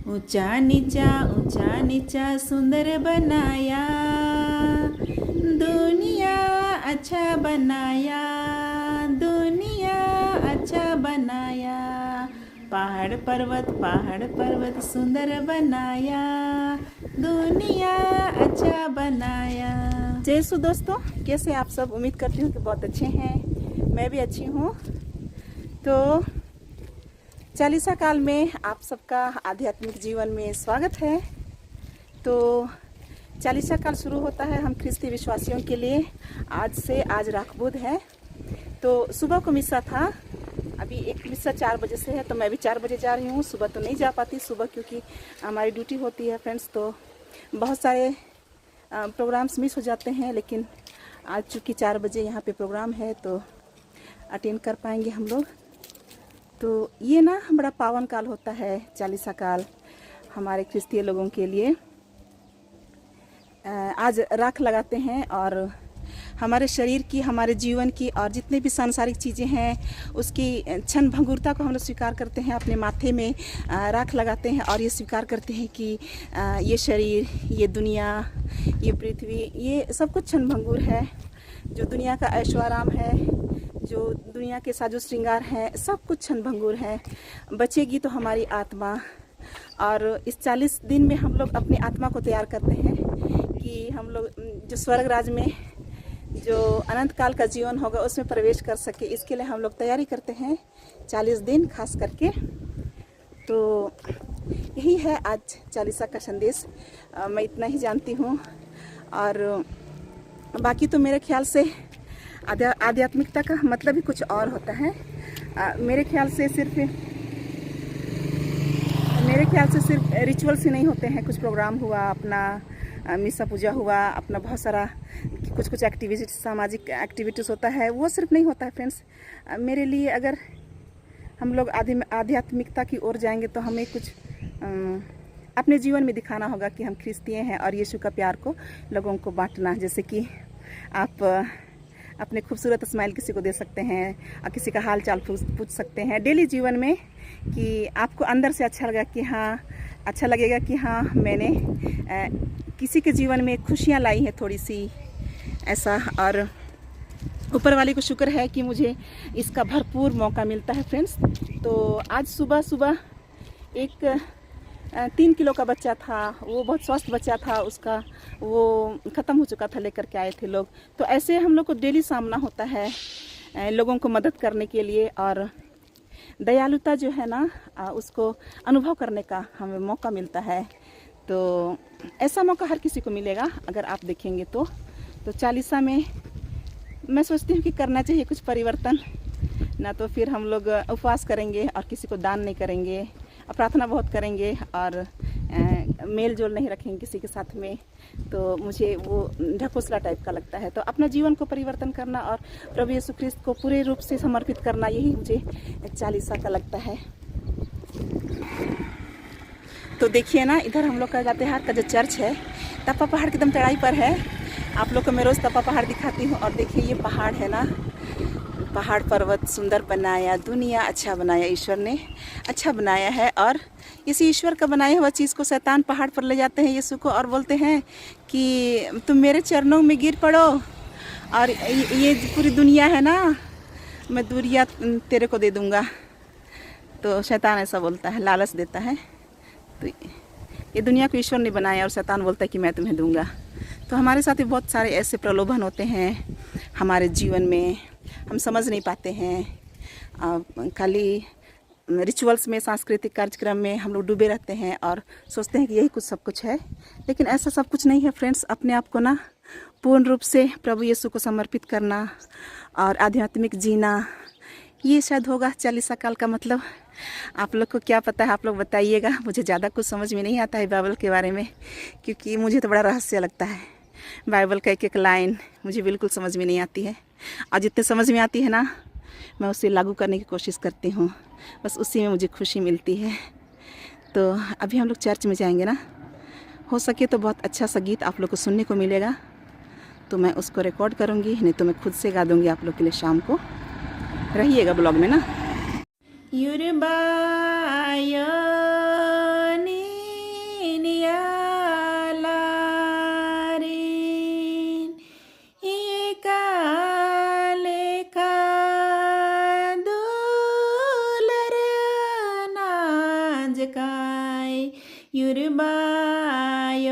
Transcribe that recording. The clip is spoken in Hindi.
ऊंचा नीचा सुंदर बनाया, दुनिया अच्छा बनाया, दुनिया अच्छा बनाया। पहाड़ पर्वत सुंदर बनाया, दुनिया अच्छा बनाया। जय सु दोस्तों, कैसे आप सब? उम्मीद करती हूँ कि बहुत अच्छे हैं। मैं भी अच्छी हूँ। तो चालीसा काल में आप सबका आध्यात्मिक जीवन में स्वागत है। तो चालीसा काल शुरू होता है हम ख्रिस्ती विश्वासियों के लिए। आज राख बुध है। तो सुबह को मिस्सा था, अभी एक मिस्सा 4 बजे से है, तो मैं भी 4 बजे जा रही हूँ। सुबह तो नहीं जा पाती सुबह, क्योंकि हमारी ड्यूटी होती है फ्रेंड्स। तो बहुत सारे प्रोग्राम्स मिस हो जाते हैं, लेकिन आज चूँकि 4 बजे यहाँ पे प्रोग्राम है तो अटेंड कर पाएंगे हम लोग। तो ये ना बड़ा पावन काल होता है चालीसा काल हमारे ख्रिस्तीय लोगों के लिए। आज राख लगाते हैं और हमारे शरीर की, हमारे जीवन की और जितने भी सांसारिक चीज़ें हैं उसकी क्षण भंगुरता को हम लोग स्वीकार करते हैं। अपने माथे में राख लगाते हैं और ये स्वीकार करते हैं कि ये शरीर, ये दुनिया, ये पृथ्वी, ये सब कुछ क्षण भंगुर है। जो दुनिया का ऐश्वर्य है, जो दुनिया के साजो श्रृंगार हैं, सब कुछ क्षण भंगुर है। बचेगी तो हमारी आत्मा। और इस 40 दिन में हम लोग अपनी आत्मा को तैयार करते हैं कि हम लोग जो स्वर्ग राज में जो अनंत काल का जीवन होगा उसमें प्रवेश कर सके। इसके लिए हम लोग तैयारी करते हैं 40 दिन खास करके। तो यही है आज चालीसा का संदेश। मैं इतना ही जानती हूँ, और बाकी तो मेरे ख्याल से आध्यात्मिकता का मतलब ही कुछ और होता है। मेरे ख्याल से सिर्फ रिचुअल्स ही नहीं होते हैं। कुछ प्रोग्राम हुआ, अपना मिस्सा पूजा हुआ, अपना बहुत सारा कुछ एक्टिविटीज, सामाजिक एक्टिविटीज़ होता है, वो सिर्फ नहीं होता है फ्रेंड्स। मेरे लिए अगर हम लोग आध्यात्मिकता की ओर जाएंगे तो हमें कुछ अपने जीवन में दिखाना होगा कि हम ख्रिस्तीय हैं और यीशु का प्यार को लोगों को बांटना। जैसे कि आप अपने खूबसूरत स्माइल किसी को दे सकते हैं और किसी का हाल चाल पूछ सकते हैं डेली जीवन में, कि आपको अंदर से अच्छा लगेगा कि हाँ मैंने किसी के जीवन में खुशियाँ लाई हैं थोड़ी सी, ऐसा। और ऊपर वाले को शुक्र है कि मुझे इसका भरपूर मौका मिलता है फ्रेंड्स। तो आज सुबह एक 3 किलो का बच्चा था, वो बहुत स्वस्थ बच्चा था, उसका वो ख़त्म हो चुका था, लेकर के आए थे लोग। तो ऐसे हम लोग को डेली सामना होता है लोगों को मदद करने के लिए, और दयालुता जो है ना उसको अनुभव करने का हमें मौका मिलता है। तो ऐसा मौका हर किसी को मिलेगा अगर आप देखेंगे तो चालीसा में मैं सोचती हूँ कि करना चाहिए कुछ परिवर्तन। ना तो फिर हम लोग उपवास करेंगे और किसी को दान नहीं करेंगे, और प्रार्थना बहुत करेंगे और मेल जोल नहीं रखेंगे किसी के साथ में, तो मुझे वो ढकोसला टाइप का लगता है। तो अपना जीवन को परिवर्तन करना और प्रभु यीशु ख्रिस्त को पूरे रूप से समर्पित करना, यही मुझे चालीसा का लगता है। तो देखिए ना, इधर हम लोग का लातेहार का जो चर्च है, तप्पा पहाड़ की एकदम चढ़ाई पर है। आप लोग को मैं रोज़ तप्पा पहाड़ दिखाती हूँ। और देखिए ये पहाड़ है ना, पहाड़ पर्वत सुंदर बनाया, दुनिया अच्छा बनाया, ईश्वर ने अच्छा बनाया है। और इसी ईश्वर का बनाया हुआ चीज़ को शैतान पहाड़ पर ले जाते हैं यीशु को, और बोलते हैं कि तुम मेरे चरणों में गिर पड़ो, और ये पूरी दुनिया है ना, मैं दूरिया तेरे को दे दूँगा। तो शैतान ऐसा बोलता है, लालच देता है। तो ये दुनिया को ईश्वर ने बनाया और शैतान बोलता है कि मैं तुम्हें दूँगा। तो हमारे साथ भी बहुत सारे ऐसे प्रलोभन होते हैं हमारे जीवन में, हम समझ नहीं पाते हैं। खाली रिचुअल्स में, सांस्कृतिक कार्यक्रम में हम लोग डूबे रहते हैं और सोचते हैं कि यही कुछ सब कुछ है, लेकिन ऐसा सब कुछ नहीं है फ्रेंड्स। अपने आप को ना पूर्ण रूप से प्रभु यीशु को समर्पित करना और आध्यात्मिक जीना, ये शायद होगा चालीसा काल का मतलब। आप लोग को क्या पता है, आप लोग बताइएगा। मुझे ज़्यादा कुछ समझ में नहीं आता है बाइबल के बारे में, क्योंकि मुझे तो बड़ा रहस्य लगता है। बाइबल का एक लाइन मुझे बिल्कुल समझ में नहीं आती है, और जितने समझ में आती है ना, मैं उसे लागू करने की कोशिश करती हूँ। बस उसी में मुझे खुशी मिलती है। तो अभी हम लोग चर्च में जाएंगे ना, हो सके तो बहुत अच्छा सा गीत आप लोग को सुनने को मिलेगा, तो मैं उसको रिकॉर्ड करूँगी, नहीं तो मैं खुद से गा दूँगी आप लोग के लिए शाम को। रहिएगा ब्लॉग में ना। युरबायनी जकाय युरबाय